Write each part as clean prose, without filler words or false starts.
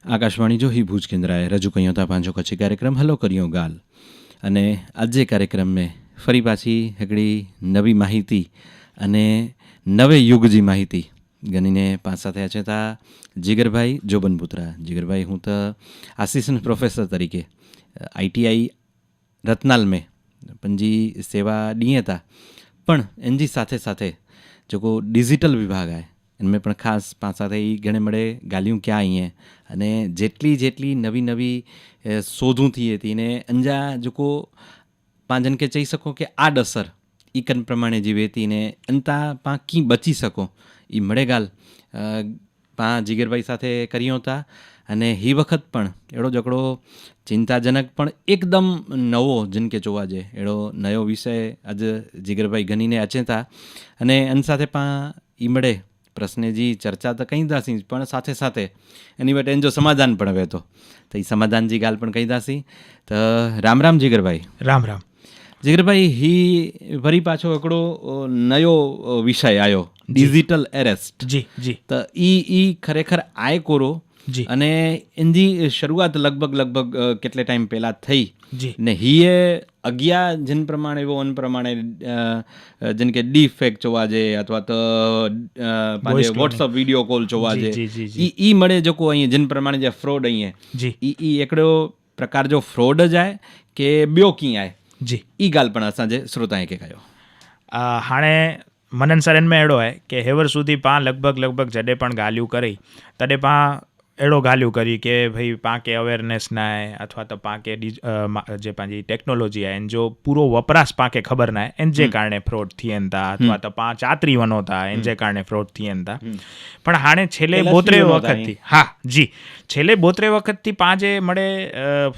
આકાશવાણી જો ही भूज केंद्राए रजू कयो था पंहिंजो कच्छी कार्यक्रम हलो करियो ॻाल्हि अने अॼु जे कार्यक्रम में फरी पाછી हिकिड़ी नवी माहिती अने नवे युग जी माहिती गणीने पासा थया छे ता जिगरभाई जोबनपुत्रा। जिगरभाई हूँ तो आसिस्टंट प्रोफेसर तरीके ITI रत्नाल में पंहिंजी सेवा ॾींहं था, पण इनजी साथे साथे जेको डिजिटल विभाग आहे इनमें पण खास पासा थी घणे मड़े ॻाल्हियूं क्या आई हैं अने जेटली जेटली नवी नवी शोधूं थिए थी ने अंजा जेको पांजन के चई सको कि आड असर ई कन प्रमाणे जीवे थी ने अंता पा की बची सको ई मड़े ॻाल्हि पा जिगरभाई साथे करियो था। अने ही वखत पण एड़ो जकड़ो चिंताजनक पण एकदम नवो जिन के जोवा जे एड़ो नयो विषय अज जिगरभाई गणीने अचे था अने अन साथे पा ई मड़े प्रश्न जी चर्चा तो कई दासी पण साथे साथे एनी वटे एन जो समाधान पण वेतो तो ई समाधान जी गाल पण कई दासी। तो राम राम जिगरभाई। राम राम जिगरभाई। ही वरी पाछो हिकिड़ो नयो विषय आयो डिजिटल अरेस्ट। जी जी। तो ई खरेखर आए कोरो जी अने इनजी शरूआत लगभग केटले टाइम पहला थई जी ने हीए अगिया जिन प्रमाणे वो उन प्रमाणे जिनके डी फेक जोवा जे अथवा तो पांजे व्हाट्सएप वीडियो कॉल जोवा जे ई मळे जेको अहीं जिन प्रमाणे जे फ्रॉड अहीं है जी ई एकड़ो प्रकार जो फ्रॉड जाए के ॿियो कीअं आहे जी ई ॻाल्हि पण असांजे श्रोताए खे कयो। हाणे मनन सरन में अहिड़ो आहे कि हेवर सूधी पां लगभग जॾहिं पण ॻाल्हियूं करी तॾहिं पां अहिड़ो ॻाल्हियूं करी कि भई पाण खे अवेरनेस न आहे अथवा त पाण खे जे पंहिंजी टेक्नोलॉजी आहे इन जो पूरो वपराश पाण खे ख़बर न आहे इन जे कारणे फ्रॉड थियनि था अथवा त पाण चातरी वञो था इन जे कारणे फ्रॉड थियनि था। पण हाणे छेल्ले 32 वक़्त थी हा जी छेल्ले 32 वक़्त थी पाण जे मड़े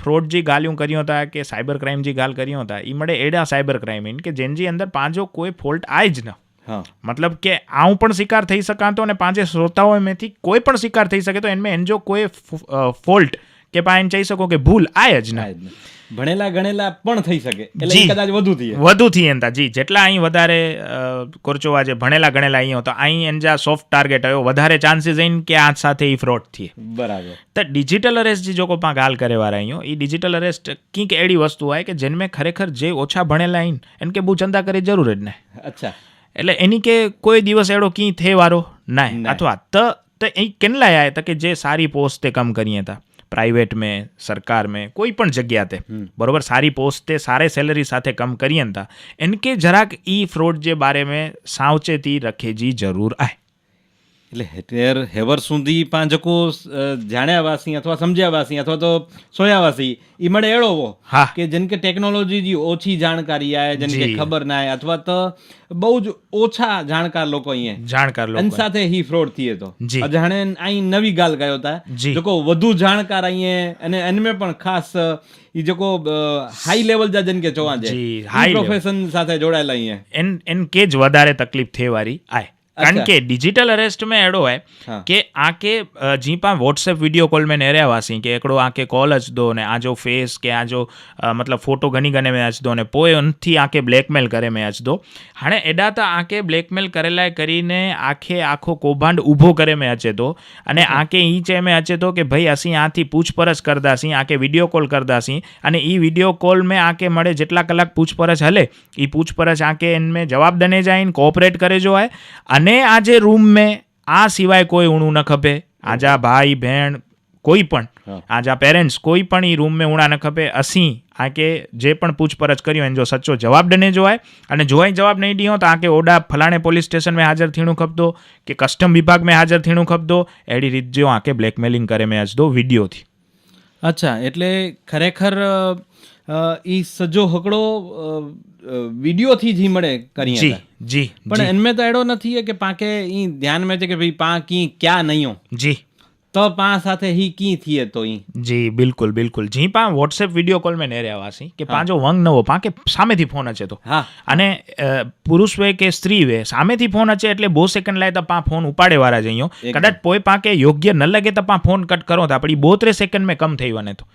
फ्रॉड जी ॻाल्हियूं करियूं था कि साइबर क्राइम जी ॻाल्हि करियूं था। ई मड़े अहिड़ा साइबर क्राइम आहिनि कि जंहिंजे अंदरि पंहिंजो कोई फॉल्ट आहे ज न। हाँ। मतलब कि आऊं पण शिकार थी सकां थो ने पंहिंजे श्रोताओं में थी कोई पण शिकार थी सके तो इनमें इनजो कोई फॉल्ट के पाण चई सको कि भूल आहे ज न। भणेला गणेला पण थई सके એટલે કદાચ વધુ થીયન તા जी જેટલા અહીં વધારે કોરચોવા જે ભણેલા ગણેલા અહીં તો અહીં એનજા સોફ્ટ ટાર્ગેટ આયો વધારે ચાન્સીસ આइन કે આ સાથે ઈ ફ્રોડ થઈએ બરાબર। તો ડિજિટલ અરેસ્ટ जी जो पा गाल करे वारा आहियूं ई डिजिटल अरेस्ट कंहिंक अहिड़ी वस्तु आहे कि जिनमें खरेखर जे ओछा भणेला आहिनि इनके बहू चंदा करे ज़रूर ज न। अच्छा એટલે એની કે કોઈ દિવસ એડો કી થે વારો ના અથવા તો એ કેન લાય આય તો કે જે સારી પોસ્ટ તે કામ કરીએ તા प्राइवेट में सरकार में कोई पण जगह ते बरोबर सारी पोस्ट ते सारे सैलरी साथे कम करियन था इनके जराक ई फ्रॉड जे बारे में सावचेती रखे जी जरूर आहे। એટલે હેર હેવર સુધી પા જકો જાણ્યાવાસી અથવા સમજ્યાવાસી અથવા તો સોયાવાસી ઈ મળે એળો હો કે જેનકે ટેકનોલોજી जी ઓછી જાણકારી આય જેનકે ખબર ના આય અથવા તો બહુ જ ઓછા જાણકાર લોકો અહીં જાણકાર લોકો અન સાથે ही फ्रॉड थिए तो અજાણે અહીં નવી ગાલ ગયો તા જકો વધુ જાણકાર અહીં અને એનમે પણ ખાસ ઈ જકો હાઈ લેવલ જા જેનકે જોવા જાય હાઈ પ્રોફેશન સાથે જોડાયેલા અહીં એન કે જ વધારે તકલીફ થે વારી આય कारण के डिजिटल अरेस्ट में अड़ो है कि आके जी पा व्हाट्सएप वीडियो कॉल में नेरिया वासी कि एकड़ो आके कॉल अच दो ने आजो फेस के आजो मतलब फोटो घनी गने में अच दो ने पोए उनथी आके ब्लैकमेल करे में अच दो। हाणे एडा तो आके ब्लैकमेल करेला करीने आखे आखो कौभांड ऊभो करे में अचे तो अने आके ई चे में अचे तो कि भाई असी आथी पूछपरछ करदासी आके वीडियो कॉल करदासी अने ई वीडियो कॉल में आके मळे जेटला कलाक पूछपरछ हले ई पूछपरछ आके इनमें जवाब दने जाइन कोऑपरेट करे जो है ने आजे रूम में आ सिवाय कोई ऊणू न खपे आजा भाई भेण कोई पण आजा पेरेंट्स कोई पण ई रूम में ऊणा न खपे असी आके जे पण पूछपरछ करियो एन जो सच्चो जवाब डने जो है अने जो जवाब नहीं दियो तो आके ओडा फलाणे पुलिस स्टेशन में हाजर थीणू खपदो कि कस्टम विभाग में हाजर थीणू खपदो एडी रीत जो आके ब्लैकमेलिंग करे में अच दो वीडियो थी। अच्छा એટલે ખરેખર ई सजो हकड़ो वीडियो थी जी मड़े करिए जी जी पण इनमें तो एड़ो न थी है कि पाके ई ध्यान में चे कि भाई पा की क्या नहीं हो जी तो पा साथे ही की थी है तो ई जी बिल्कुल बिल्कुल जी पा व्हाट्सएप वीडियो कॉल में नेरे आवासी कि पांजो वंग न हो पा के सामे थी फोन अचे तो हां अने पुरुष वे के स्त्री वे सामे थी फोन अचे એટલે 2 सेकंड लाए तो पा फोन उपाड़े वाला जइयो कदाच पोए पा के योग्य न लगे तो पा फोन कट करो था पड़ी 32 सेकंड में कम थई वने तो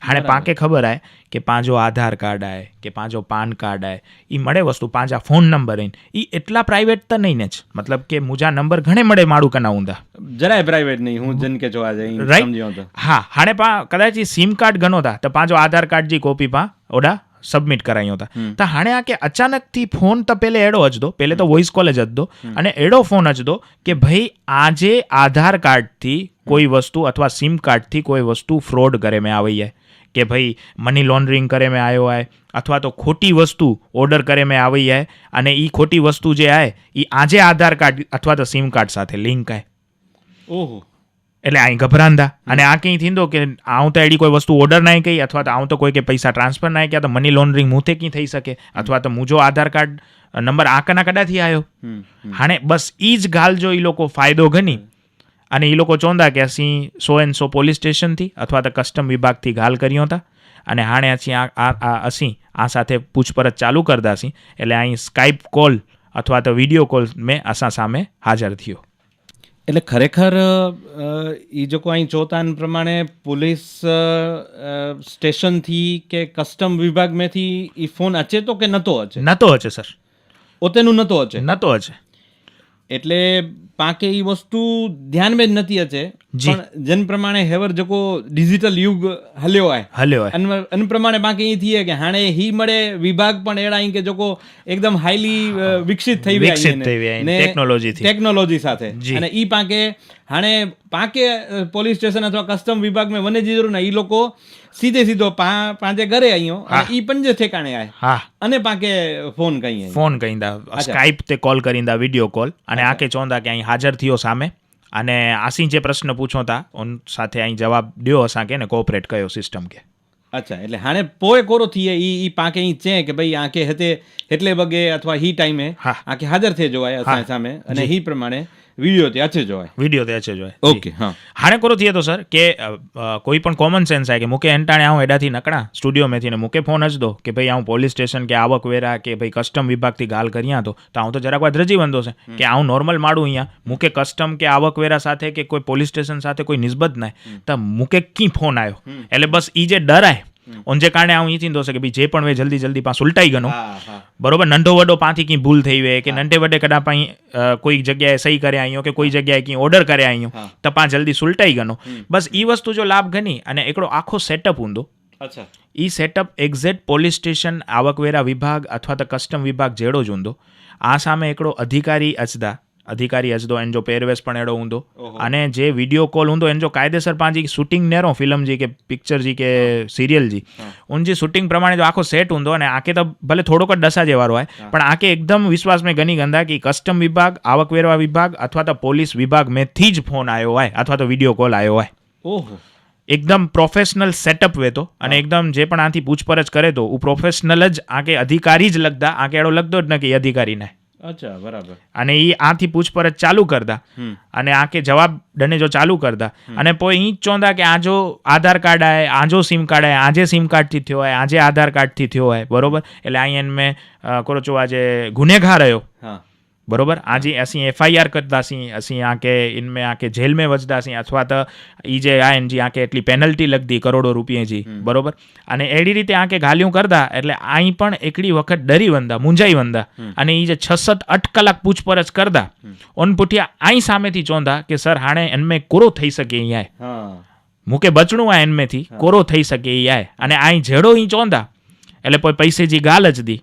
हाणे पा के खबर है કે પાંजो आधार कार्ड आहे કે પાંजो પાન કાર્ડ आहे એ મળે વસ્તુ પાંजा ફોન નંબર આहिनि એ એટલા પ્રાઇવેટ તો નહીં ને જ મતલબ કે મુંहिंजा નંબર घणे મળે माण्हू कना हूंदा જરાય પ્રાઇવેટ નહીં હું જન કે જોવા જાય Right? સમજ્યો તો હા હાणे કદાચ ई सिम कार्ड घणो था त पंहिंजो आधार कार्ड जी कॉपी ओॾा સબમિટ કરાયું હતા તો હાણે આ કે અચાનકથી ફોન તો પહેલે એડો અચદો પહેલે તો વોઇસ કોલ જ અચદો અને એડો ફોન અચદો કે ભાઈ આજે આધાર કાર્ડથી કોઈ વસ્તુ અથવા સિમ કાર્ડથી કોઈ વસ્તુ ફ્રોડ કરે મેં આવી જાય કે ભાઈ મની લોન્ડરિંગ કરે મેં આવ્યો હોય અથવા તો ખોટી વસ્તુ ઓર્ડર કરે મેં આવી જાય અને એ ખોટી વસ્તુ જે આવે એ આજે આધાર કાર્ડ અથવા તો સિમ કાર્ડ સાથે લિંક આવે ઓહો એટલે અહીં ગભરાંદા અને આ કંઈ થींदो કે આવું તો એડી કોઈ વસ્તુ ઓર્ડર ના કઈ અથવા તો આવું તો કોઈ કે પૈસા ટ્રાન્સફર ના ક્યાં તો મની લોન્ડરિંગ મૂતે કી થઈ શકે અથવા તો મુંहिंजो આધાર કાર્ડ નંબર આ કના કડાથી આવ્યો હાणे બસ એ જ ગાલ જો એ લોકો ફાયદો ગણી અને એ લોકો ચોંदा કે અसीं 100 પોલીસ સ્ટેશનથી અથવા તો કસ્ટમ વિભાગથી ગાલ કર્યો હતા અને હાણે અसीं આ સાથે પૂછપરછ ચાલુ કરદાसीं એટલે અહીં સ્કાઇપ કોલ અથવા તો વિડીયો કોલ મેં અસાં સામે હાજર થયો એટલે ખરેખર એ જો અહીં ચોતાન પ્રમાણે પોલીસ સ્ટેશનથી કે કસ્ટમ વિભાગમાંથી એ ફોન અચે તો કે નતો હશે સર ઓતેનું નતો હશે એટલે પાકે એ વસ્તુ ધ્યાન में જ નથી અચે પણ જન પ્રમાણે હેવર જેકો ડિજિટલ યુગ હલ્યો आहे અન પ્રમાણે બાકી એ થઈએ કે હાણે હી મળે વિભાગ પણ એડા અહીં કે જોકો એકદમ હાઈલી વિકસિત થઈ ગયા ટેકનોલોજી સાથે અને ઈ પાકે હાણે પાકે પોલીસ સ્ટેશન અથવા કસ્ટમ વિભાગ में વને जी जरूर ना ઈ લોકો સીધો પાંજે ઘરે આયો ઈ પંજે ઠેકાણે આય અને પાકે ફોન કહીંदा સ્કાઇપ તે કોલ કરીંदा વિડીયો કોલ અને આકે ચોંदा કે અહીં હાજર થયો સામે અને આસી જે પ્રશ્ન પૂછો તા ઉન સાથે અહીં જવાબ દ્યો અસાંકે ને કોઓપરેટ કયો સિસ્ટમ કે અચ્છા એટલે હાણે પોએ કોરો થઈએ ઈ પાકે ઈ ચે કે ભાઈ આકે હતે એટલે વગે અથવા હી ટાઈમે આકે હાજર થે જોવાય અસાં સામે અને હી પ્રમાણે વિડીયો તે અચે જોવાય ઓકે હા હાણે કોરો થઈએ તો સર કે કોઈ પણ કોમન સેન્સ આવે કે મુકે એંટાણે આવું એડાથી નકડા સ્ટુડિયો મેથી ને મુકે ફોન જ દો કે ભાઈ આવું પોલીસ સ્ટેશન કે આવકવેરા કે ભાઈ કસ્ટમ વિભાગથી ગાલ કર્યા તો આવું તો જરાક વાર ધ્રજી વંદો છે કે આવું નોર્મલ માડું અહીંયા મુકે કસ્ટમ કે આવકવેરા સાથે કે કોઈ પોલીસ સ્ટેશન સાથે કોઈ નિસ્બત નહીં તો મુકે કી ફોન આવ્યો એટલે બસ ઈ જે ડરાય उनजे कारणे आऊं ई थींदो છે કે ભાઈ જે પણ વે જલ્દી પાસ ઉલટાઈ ગયો બરોબર નંઢો વડો પાથી કી ભૂલ થઈ વે કે નંઢે વડે કડા પાઈ કોઈ જગ્યાએ સહી કરે આયો કે કોઈ જગ્યાએ કી ઓર્ડર કરે આયો તો પા જલ્દી સુલટાઈ ગયો બસ ઈ વસ્તુ જો લાભ ગણી અને એકડો આખો સેટઅપ ઊંધો અચ્છા ઈ સેટઅપ એક્ઝેક્ટ પોલીસ સ્ટેશન આવકવેરા વિભાગ અથવા તો કસ્ટમ વિભાગ જેડો જ ઊંધો આ સામે એકડો અધિકારી અજદો એનો પહેરવેશ પણ એડો ઊંધો અને જે વિડીયો કોલ ઊંધો એનો કાયદેસર પાંજી શૂટિંગ નેરો ફિલ્મ જી કે પિક્ચર જી કે સિરિયલ જી ઉનજી શૂટિંગ પ્રમાણે જો આખો સેટ ઊંધો અને આકે તો ભલે થોડોક જ ડસા જેવારો હોય પણ આકે એકદમ વિશ્વાસ મેં ગની ગંદા કે કસ્ટમ વિભાગ આવકવેરા વિભાગ અથવા તો પોલીસ વિભાગ મેથી જ ફોન આવ્યો હોય અથવા તો વિડીયો કોલ આવ્યો હોય ઓહો એકદમ પ્રોફેશનલ સેટઅપ વેતો અને એકદમ જે પણ આથી પૂછપરછ કરે તો હું પ્રોફેશનલ જ આકે અધિકારી જ લગતા આકે એડો લગતો જ ન કે અધિકારી ને અચ્છા બરાબર અને એ આથી પૂછપરછ ચાલુ કરતા અને આકે જવાબ ડને જો ચાલુ કરતા અને પોઈ ઈ જ ચોંदा કે આજો આધાર કાર્ડ આય આજો સિમ કાર્ડ આય આજે સિમ કાર્ડ થી થયો હોય આજે આધાર કાર્ડ થી થયો હોય બરોબર એટલે અહીં મેં કરો છો આજે ગુનેગાર રહ્યો बरोबर आज असीं FIR करदासीं असीं आके इनमें आके जेल में वजदासीं अथवा तो ई जे आहिनि जी आके एटली पेनल्टी लगती करोड़ों रुपये जी बरोबर अने एड़ी रीते आके गालियूं करदा एटले आई पण एकड़ी वखत डरी वंदा मुंजाई वंदा अने ई जे 6-8 कलाक पूछपरछ करदा ओन पुठिया आई सामेथी चोंदा के सर हाणे इनमें कोरो थई सके ई आए मूके बचणुं आ इनमें थी कोरो थई सके ई आए अने आई जेड़ो ई चोंदा एटले पोइ पैसे जी गाल ज दी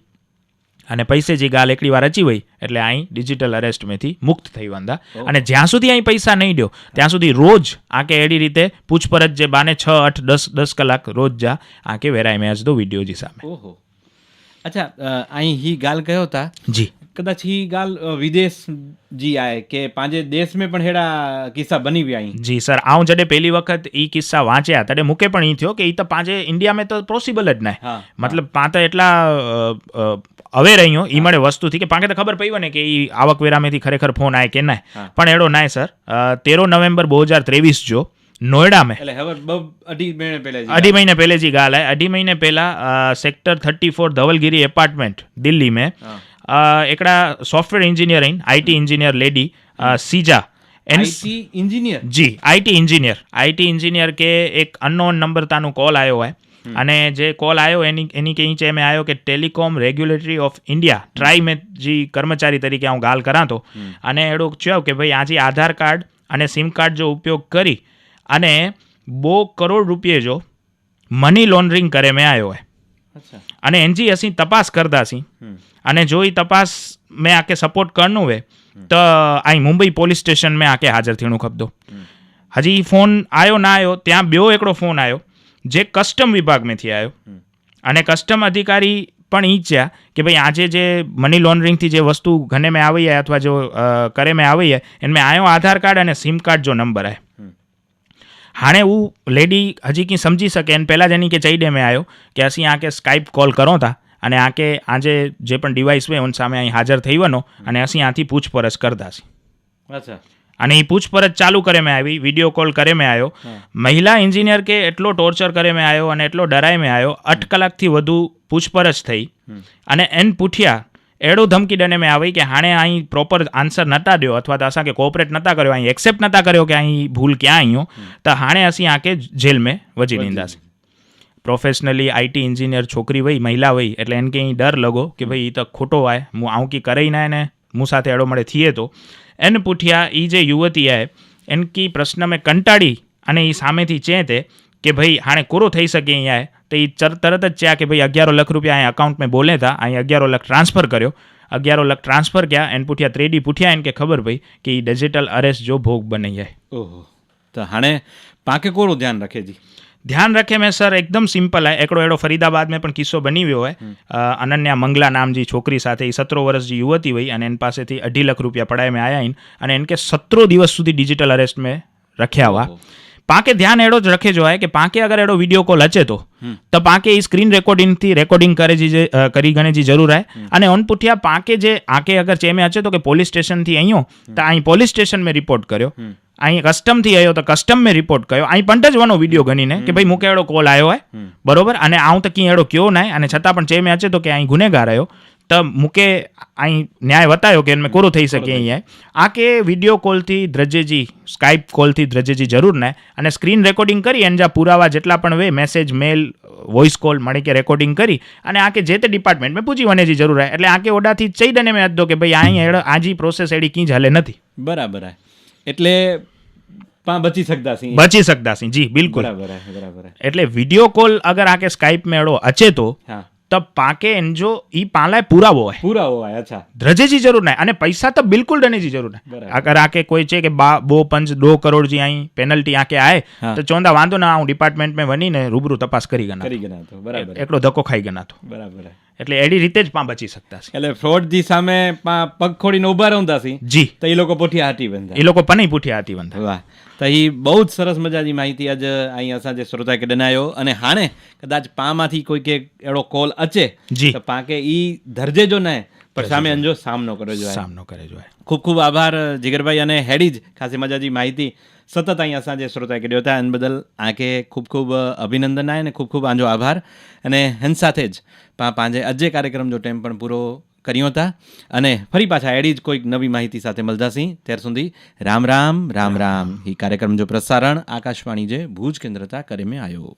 અને પૈસે જે ગાલ એકડી વાર અચી વઈ એટલે અહીં ડિજિટલ અરેસ્ટમાંથી મુક્ત થઈ વંદા અને જ્યાં સુધી અહીં પૈસા નહીં દો ત્યાં સુધી રોજ આકે એડી રીતે પૂછપરછ જે બાને 6, 8, 10 કલાક રોજ જા આકે વેરાય મેચ દો વિડીયો જી સામે ઓહો અચ્છા અહીં હી ગાલ કયો હતા જી કદાચ હી ગાલ વિદેશ જી આય કે પાંજે દેશ में પણ હેડા કિસ્સા બની વ્યા અહીં જી સર આઉં જડે પહેલી વખત ઈ કિસ્સા વાંચ્યા તડે મુકે પણ ઈ થયો કે ઈ તો પાંજે ઇન્ડિયા में તો પોસિબલ જ ના મતલબ પાતા એટલા હવે રહ્યો ઈ મળે વસ્તુ થી કે પાંકે તો ખબર પડી ને કે ઈ આવકવેરામાંથી ખરેખર ફોન આય કે ના પણ એડો ના સર 13 નવેમ્બર 2023 જો नोएडा में अढ़ी महीने पहले जी गाल है 2 महीने पहला सेक्टर 34 धवलगिरी अपार्टमेंट दिल्ली में एकड़ा सॉफ्टवेयर इंजीनियर आइन IT इंजीनियर लेडी सीजा इंजीनियर जी IT इंजीनियर के एक अननोन नंबर तानु कॉल आयो है અને જે કોલ આવ્યો એની કંઈ છે મેં આવ્યો કે telecom regulatory of India try મેં જે કર્મચારી તરીકે હું ગાલ કરાતો અને એડો કહ્યું કે ભાઈ આજે આધાર કાર્ડ અને સિમ કાર્ડ જો ઉપયોગ કરી અને 2 કરોડ રૂપિયા જો મની લોન્ડરિંગ કરે મેં આવ્યો હોય અને એનજી અસી તપાસ કરતા સી અને જો એ તપાસ મેં આકે સપોર્ટ કરનું હોય તો અહીં મુંબઈ પોલીસ સ્ટેશન મેં આકે હાજર થીણું ખપદો હજી ફોન આવ્યો ના આવ્યો ત્યાં બ્યો એકડો ફોન આવ્યો જે કસ્ટમ વિભાગમાંથી આવ્યો અને કસ્ટમ અધિકારી પણ એ જ છે કે ભાઈ આજે જે મની લોન્ડરિંગથી જે વસ્તુ ઘને મેં આવી અથવા જો કરે મેં આવી એમાં આવ્યો આધાર કાર્ડ અને સિમ કાર્ડ જો નંબર આવે હાણે હું લેડી હજી કંઈ સમજી શકે એને પહેલાં જ એની કે ચઈડે મેં આવ્યો કે અસી આ કે સ્કાઇપ કોલ કરો હતા અને આ કે આજે જે પણ ડિવાઇસ હોય ઉન સામે અહીં હાજર થઈ વનો અને અસી આથી પૂછપરછ કરતા છીએ અને એ પૂછપરછ ચાલુ કરે મેં આવી વિડીયો કોલ કરે મેં આવ્યો મહિલા એન્જિનિયર કે એટલો ટોર્ચર કરે મેં આવ્યો અને એટલો ડરાય મેં આવ્યો 8 કલાકથી વધુ પૂછપરછ થઈ અને એને પૂછ્યા એડો ધમકી ડને મેં આવી કે હાણે અહીં પ્રોપર આન્સર નતા દ્યો અથવા તો અસાં કે કોઓપરેટ નતા કર્યો અહીં એક્સેપ્ટ નતા કર્યો કે અહીં ભૂલ ક્યાં આવ્યો તો હાણે અસી આકે જેલ મેં વજી દીંદાસી પ્રોફેશનલી આઈટી એન્જિનિયર છોકરી વही મહિલા વही એટલે એને કંઈ ડર લગો કે ભાઈ એ તો ખોટો આય હું આવું કી કરી ના એને હું સાથે એડો મળે થઈએ તો એને પૂછ્યા એ જે યુવતી આય એને કી પ્રશ્ન મેં કંટાળી અને એ સામેથી ચેતે કે ભાઈ હાણે કોરો થઈ શકે અહીંયા તો એ તરત જ ચા કે ભાઈ 11 લાખ રૂપિયા અહીં અકાઉન્ટ મેં બોલે હતા અહીં 11 લાખ ટ્રાન્સફર કર્યો 11 લાખ ટ્રાન્સફર ક્યાં એને પૂછ્યા ત્રેડી પૂછ્યા એને કે ખબર ભાઈ કે એ ડિજિટલ અરેસ્ટ જો ભોગ બની જાય ઓહો તો હાણે પાકે કોરું ધ્યાન રાખે જી ધ્યાન રखे મેં સર એકદમ સિમ્પલ है एकड़ो एड़ो फरीदाबाद में पण किस्सो बनी वियो है अनन्या मंगला नाम जी छोकरी સાથે 17 વર્ષ जी युवती हुई અને એન પાસેથી 2.5 લાખ રૂપિયા પડાય में आया અને એનકે 17 દિવસ સુધી ડિજિટલ અરેસ્ટ में रख्या हुआ पाके ध्यान एड़ो ज रखे जो है कि पाके अगर एड़ो वीडियो कॉल अचे तो पाके ई स्क्रीन रेकॉर्डिंग थी रेकॉर्डिंग करे जी करी गणे जी जरूर है અને ઓન પુઠિયા પાકે જે આકે અગર ચેમે અચે તો કે પોલીસ સ્ટેશન થી અહીંયો તો અહીં પોલીસ સ્ટેશન में रिपोर्ट કર્યો અહીં કસ્ટમ થી આવ્યો તો કસ્ટમ में रिपोर्ट કર્યો અહીં પણ જ વનો વિડીયો ગણીને કે ભાઈ મુકે એડો કોલ આવ્યો હોય બરોબર અને આવું તો કી એડો કયો ના અને છતાં પણ ચેમે અચે તો કે અહીં ગુનેગાર આવ્યો તો મુકે અહીં ન્યાય વતાયો કે એમાં કોરો થઈ શકે અહીંયા આ કે વિડીયો કોલથી દ્રજેજી સ્કાઇપ કોલથી દ્રજેજી જરૂર ના અને સ્ક્રીન રેકોર્ડિંગ કરી એને જા પુરાવા જેટલા પણ વે મેસેજ મેલ વોઇસ કોલ મળી કે રેકોર્ડિંગ કરી અને આ કે જે તે ડિપાર્ટમેન્ટમાં પૂછી વનેજી જરૂર હે એટલે આ કે ઓડાથી ચઈ દને મેં અદો કે ભાઈ અહીં આજી પ્રોસેસ એડી કી જ હાલે નથી બરાબર હે એટલે બચી सकता सी जी बिल्कुल बराबर એટલે વિડીયો કોલ અગર આકે સ્કાઇપ में એડો અચે તો तब पाके एनजो ई पालाय पूरा वो है अच्छा द्रजे जी जरूर ना અને પૈસા તો બિલકુલ ડને जी जरूर ना अगर आके कोई छे के 2 करोड़ जी आई पेनल्टी आके आए तो चोंदा वांधो ना હું ડિપાર્ટમેન્ટ में વની ને રૂબરૂ તપાસ કરી ગના તો બરાબર એકલો ધક્કો ખાઈ ગના તો બરાબર એટલે એડી રીતે જ પા બચી શકતા છે એટલે ફ્રોડ જી સામે પગ ખોડીને ઊભા રહંતા સી જી તો એ લોકો પોઠિયા હાટી બંધા એ લોકો પણ પૂઠિયા હાટી બંધા વાહ તો એ બહુ જ સરસ મજાની માહિતી આજ અહીં અસાંજે શ્રોતા કે ડનાયો અને હાણે કદાચ પામાંથી કોઈ કે એડો કોલ અચે જી તો પાકે ઈ ધરજે જો ને પણ સામે અંજો સામનો કરે જો ખૂબ ખૂબ આભાર જીગરભાઈ અને હેડી જ ખાસી મજાની માહિતી સતત અહીં અસાંજે શ્રોતા કર્યો હતા એન બદલ આંકે ખૂબ ખૂબ અભિનંદન આય ને ખૂબ ખૂબ આંજો આભાર અને હન સાથે જ પાંજે અજે કાર્યક્રમ જો ટાઈમ પણ પૂરો કર્યો હતા અને ફરી પાછા એડી જ કોઈક નવી માહિતી સાથે મળતાસી ત્યાર સુધી રામ રામ રામ રામ એ કાર્યક્રમ જો પ્રસારણ આકાશવાણી જે ભુજ કેન્દ્રતા કરે મેં આવ્યો